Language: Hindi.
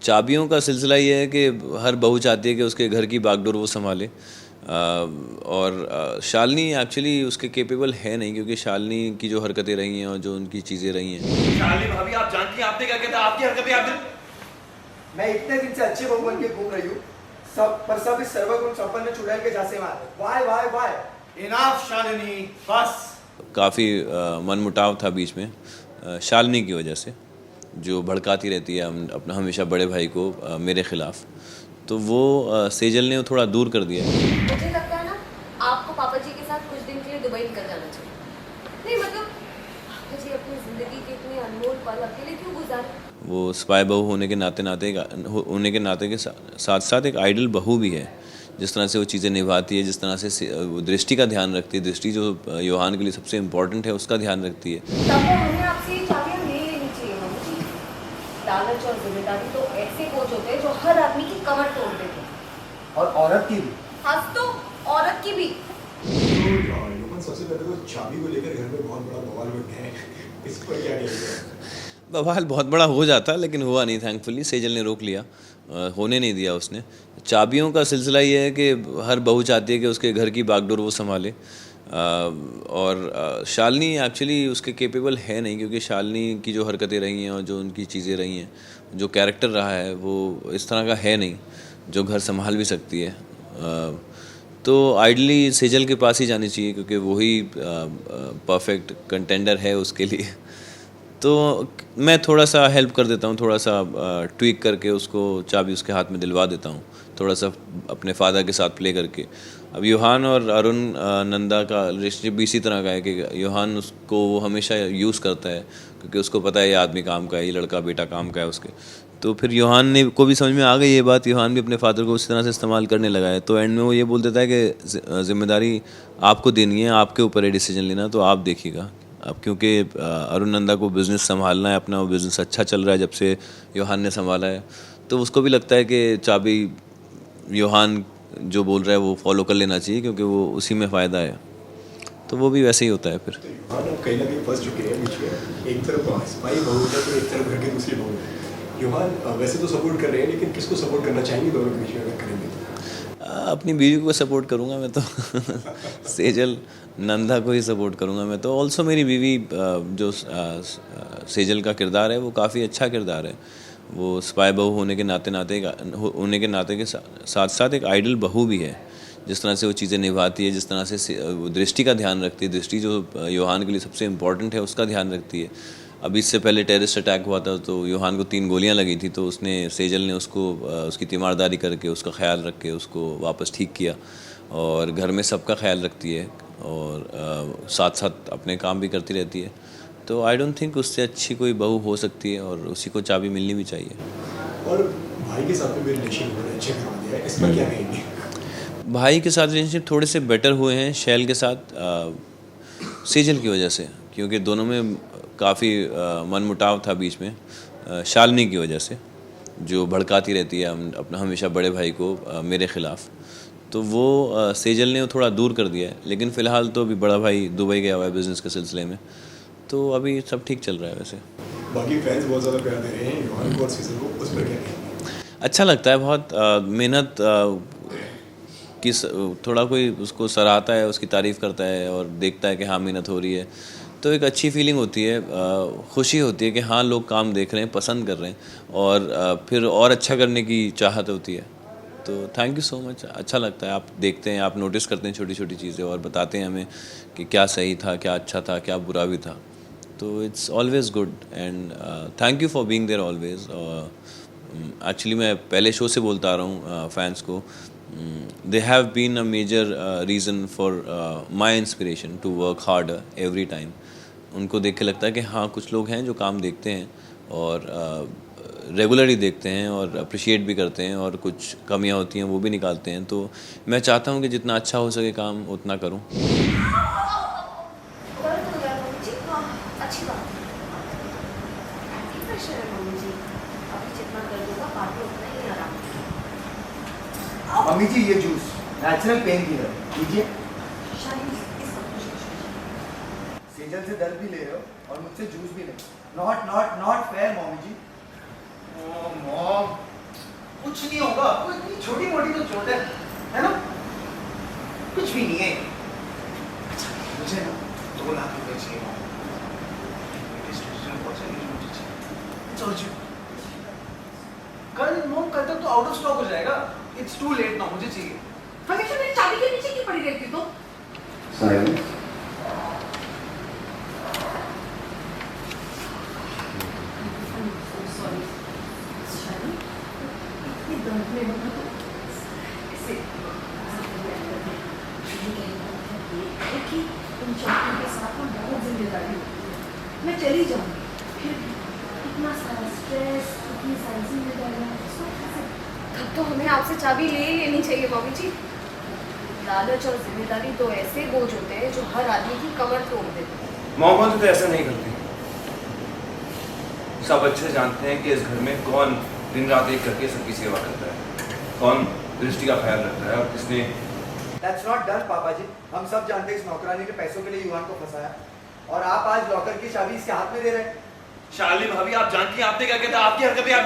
चाबियों का सिलसिला ये है कि हर बहू चाहती है कि उसके घर की बागडोर वो संभाले। और शालिनी एक्चुअली उसके केपेबल है नहीं, क्योंकि शालिनी की जो हरकतें रही हैं और जो उनकी चीज़ें रही हैं। शालिनी भाभी, आप जानती हैं आपने क्या किया था? आपकी हरकतें आप मैं इतने दिन से अच्छे बहू बन के घूम रही हूँ, सब इस सर्वगुण संपन्न चुड़ैल के झांसे मार। Why why why. Enough Shalini, बस। काफ़ी मनमुटाव था बीच में शालिनी की वजह से, जो भड़काती रहती है अपना हमेशा बड़े भाई को मेरे ख़िलाफ़। तो वो सेजल ने थोड़ा दूर कर दिया। मुझे लगता है ना, आपको पापा जी के साथ कुछ दिन के लिए दुबई निकल जाना चाहिए। नहीं मतलब पापा जी अपनी ज़िंदगी के इतने अनमोल पल अकेले क्यों गुजारे? वो स्पाई बहू होने के नाते के साथ साथ एक आइडल बहू भी है। जिस तरह से वो चीज़ें निभाती है, जिस तरह से वो दृष्टि का ध्यान रखती है, दृष्टि जो योहान के लिए सबसे इम्पोर्टेंट है, उसका ध्यान रखती है। तब तो हमें आपसे ये चाबियां ले लेनी चाहिए मम्मी जी। लालच और जिम्मेदारी तो ऐसे बोझ होते हैं जो हर आदमी की कमर तोड़ देते हैं। और औरत की भी। हंस तो औरत की भी। तो सबसे पहले तो चाबी को लेकर घर में बहुत बड़ा बवाल बन गया है। इस पर क्या कहेंगे? बवाल बहुत बड़ा हो जाता, लेकिन हुआ नहीं। थैंकफुली सेजल ने रोक लिया, होने नहीं दिया उसने। चाबियों का सिलसिला ये है कि हर बहू चाहती है कि उसके घर की बागडोर वो संभाले। और शालिनी एक्चुअली उसके केपेबल है नहीं, क्योंकि शालिनी की जो हरकतें रही हैं और जो उनकी चीज़ें रही हैं, जो कैरेक्टर रहा है, वो इस तरह का है नहीं जो घर संभाल भी सकती है। तो आइडली सेजल के पास ही जानी चाहिए, क्योंकि वही परफेक्ट कंटेंडर है उसके लिए। तो मैं थोड़ा सा हेल्प कर देता हूँ, थोड़ा सा ट्वीक करके उसको चाबी उसके हाथ में दिलवा देता हूँ, थोड़ा सा अपने फादर के साथ प्ले करके। अब योहान और अरुण नंदा का रिलेशनशिप भी इसी तरह का है कि योहान उसको वो हमेशा यूज़ करता है, क्योंकि उसको पता है ये आदमी काम का है, ये लड़का बेटा काम का है उसके। तो फिर योहान ने को भी समझ में आ गई ये बात, योहान भी अपने फादर को उसी तरह से इस्तेमाल करने लगा है। तो एंड में वो ये बोल देता है कि ज़िम्मेदारी आपको देनी है, आपके ऊपर है डिसीजन लेना, तो आप देखिएगा। अब क्योंकि अरुण नंदा को बिज़नेस संभालना है अपना, वो बिज़नेस अच्छा चल रहा है जब से योहान ने संभाला है, तो उसको भी लगता है कि चाबी योहान जो बोल रहा है वो फॉलो कर लेना चाहिए, क्योंकि वो उसी में फ़ायदा है। तो वो भी वैसे ही होता है फिर। तो योहान अब कहीं ना कहीं फंस चुके हैं बीच में। एक तरफ स्पाई बहू है तो एक तरफ घर की दूसरी बहू है। योहान वैसे तो सपोर्ट कर रहे हैं, लेकिन किसको सपोर्ट करना चाहेंगे दोनों के बीच में अगर करेंगे तो? अपनी बीवी को सपोर्ट करूँगा मैं तो। सेजल नंदा को ही सपोर्ट करूँगा मैं तो। ऑल्सो मेरी बीवी जो सेजल का किरदार है, वो काफ़ी अच्छा किरदार है। वो स्पाई बहू होने के नाते के साथ साथ एक आइडल बहू भी है। जिस तरह से वो चीज़ें निभाती है, जिस तरह से वो दृष्टि का ध्यान रखती है, दृष्टि जो योहान के लिए सबसे इम्पोर्टेंट है, उसका ध्यान रखती है। अभी इससे पहले टेररिस्ट अटैक हुआ था, तो योहान को 3 गोलियां लगी थी, तो सेजल ने उसको उसकी तीमारदारी करके, उसका ख्याल रख के उसको वापस ठीक किया। और घर में सबका ख्याल रखती है, और साथ साथ अपने काम भी करती रहती है। तो आई डोंट थिंक उससे अच्छी कोई बहू हो सकती है, और उसी को चाबी मिलनी भी चाहिए। और भाई के साथ भी रिलेशन बड़े अच्छे करवा दिया है, इस पर क्या कहेंगे? भाई के साथ रिलेशनशिप थोड़े से बेटर हुए हैं शैल के साथ, सेजल की वजह से, क्योंकि दोनों में काफ़ी मनमुटाव था बीच में शालिनी की वजह से, जो भड़काती रहती है अपना हमेशा बड़े भाई को मेरे ख़िलाफ़। तो वो सेजल ने थोड़ा दूर कर दिया है, लेकिन फ़िलहाल तो अभी बड़ा भाई दुबई गया हुआ है बिज़नेस के सिलसिले में, तो अभी सब ठीक चल रहा है वैसे। बाकी फैंस बहुत ज़्यादा प्यार दे रहे हैं योहान को और सीजन को, उस पर क्या कहेंगे? अच्छा लगता है बहुत। मेहनत की थोड़ा कोई उसको सराहता है, उसकी तारीफ़ करता है और देखता है कि हाँ मेहनत हो रही है, तो एक अच्छी फीलिंग होती है, खुशी होती है कि हाँ लोग काम देख रहे हैं, पसंद कर रहे हैं, और फिर और अच्छा करने की चाहत होती है। तो थैंक यू सो मच। अच्छा लगता है, आप देखते हैं, आप नोटिस करते हैं छोटी छोटी चीज़ें, और बताते हैं हमें कि क्या सही था, क्या अच्छा था, क्या बुरा भी था। तो it's always good, and thank you for being there always. Actually मैं पहले शो से बोलता आ रहा हूँ फैंस को, they have been a major reason for my inspiration to work harder every time. उनको देख के लगता है कि हाँ कुछ लोग हैं जो काम देखते हैं, और रेगुलरली देखते हैं, और अप्रिशिएट भी करते हैं, और कुछ कमियां होती हैं वो भी निकालते हैं। तो मैं चाहता हूँ कि जितना अच्छा हो सके काम उतना करूँ। गलत हो गया मम्मी जी। हाँ, अच्छी बात है। एंटी प्रेशर है मम्मी जी। अभी जितना कर दूंगा बाद में उतना ही आराम। मम्मी जी, ये जूस नेचुरल पेन किलर लीजिए। सेजल से दर्द भी ले रहे हो और मुझसे जूस भी ले। Not fair mummy ji. Mom, कुछ नहीं होगा, आपको इतनी छोटी मोटी तो चोट है ना? कुछ भी नहीं है। अच्छा मुझे ना 2 लाख रुपए चाहिए स्टेशन पहुंचाने के मुझे चाहिए। कल तक तो आउट ऑफ स्टॉक हो जाएगा। इट्स टू लेट नाउ, मुझे चाहिए। हमेशा मेरी चाबी के नीचे क्यों पड़ी रहती तो? साइलेंस। मैं चली जाऊंगी, फिर इतना सारा स्ट्रेस, इतनी सारी जिम्मेदारियां, तब तो हमें आपसे चाबी ले ही लेनी चाहिए मम्मी जी। लालच और जिम्मेदारी तो ऐसे बोझ होते हैं जो हर आदमी की कमर तोड़ देते हैं। मोहम्मद तो ऐसा नहीं करती। सब अच्छे जानते हैं कि इस घर में कौन दिन रात एक करके सबकी सेवा करता है, कौन दृष्टि का ख्याल रखता है और किसने। That's not done पापा जी। हम सब जानते हैं इस नौकरानी ने पैसों के लिए युवान को फंसाया और आप आज लॉकर की चाबी इसके हाथ में दे रहे हैं। शालिनी भाभी, आप जानती हैं आपने क्या किया था? आपकी हरकतें आप